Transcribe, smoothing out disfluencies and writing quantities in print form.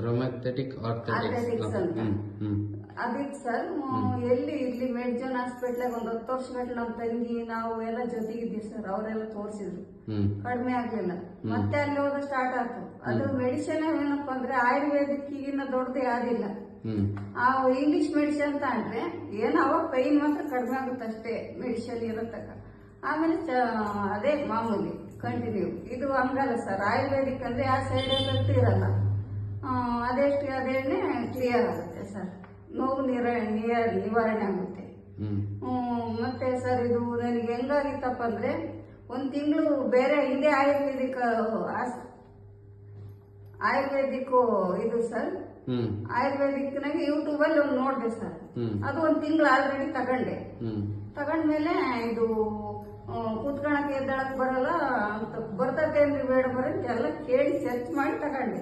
ರೊಮ್ಯಾಥೆಟಿಕ್ athletics ಅಂತ ಹ್ಮ್ ಅದಿತ್ತು sir. ಎಲ್ಲಿ ಇಲ್ಲಿ ಮೆಡ್ಜನ್ ಹಾಸ್ಪಿಟ್ಲಾಗ ಒಂದು 10 ವರ್ಷ ಗಂಟೆ ನಮ್ಮ ತಂಗಿ ನಾವು ಎಲ್ಲ ಜೊತೆಗಿದ್ದೀವಿ ಸರ್. ಅವರೆಲ್ಲ ತೋರಿಸಿದ್ರು, ಕಡಿಮೆ ಆಗ್ಲಿಲ್ಲ. ಮತ್ತೆ ಅಲ್ಲಿ ಹೋದ ಸ್ಟಾರ್ಟ್ ಆಯ್ತು. ಅದು ಮೆಡಿಸಿನ್ ಏನಪ್ಪ ಅಂದ್ರೆ ಆಯುರ್ವೇದಿಕ್ ಈಗಿನ ದೊಡ್ಡದೇ ಆದಿಲ್ಲ. ಆ ಇಂಗ್ಲಿಷ್ ಮೆಡಿಸಿನ್ ಅಂತ ಅಂದ್ರೆ ಏನೋ ಅವಾಗ ಪೈನ್ ಮಾತ್ರ ಕಡಿಮೆ ಆಗುತ್ತೆ ಅಷ್ಟೇ, ಮೆಡಿಸಿನ್ ಇರತಕ್ಕ. ಆಮೇಲೆ ಅದೇ ಮಾಮೂಲಿ ಕಂಟಿನ್ಯೂ. ಇದು ಹಂಗಲ್ಲ ಸರ್, ಆಯುರ್ವೇದಿಕ್ ಅಂದ್ರೆ ಆ ಸೈಡ್ ಎಫೆಕ್ಟ್ ಇರಲ್ಲ. ಅದೇನೆ ಕ್ಲಿಯರ್ ಆಗುತ್ತೆ ಸರ್, ನೋವು ನಿವಾರಣೆ ಆಗುತ್ತೆ. ಮತ್ತೆ ಸರ್ ಇದು ನನಗೆ ಹೆಂಗಾಗಿತ್ತಪ್ಪ ಅಂದ್ರೆ 1 ತಿಂಗಳು ಬೇರೆ ಹಿಂದೆ ಆಯುರ್ವೇದಿಕ್ ಇದು ಸರ್. ಆಯುರ್ವೇದಿಕ್ನಾಗ ಯೂಟ್ಯೂಬ್ ಅಲ್ಲಿ ಒಂದು ನೋಡಿದೆ ಸರ್. ಅದು 1 ತಿಂಗಳು ಆಲ್ರೆಡಿ ತಗೊಂಡ್ಮೇಲೆ ಇದು ಕೂತ್ಕೊಳಕ್ಕೆ ಎದ್ದಳಕ್ ಬರಲ್ಲ ಅಂತ ಬರ್ತದೇನ್ರಿ ಬೇಡ ಬರ ಎಲ್ಲ ಕೇಳಿ ಸರ್ಚ್ ಮಾಡಿ ತಗೊಂಡೆ.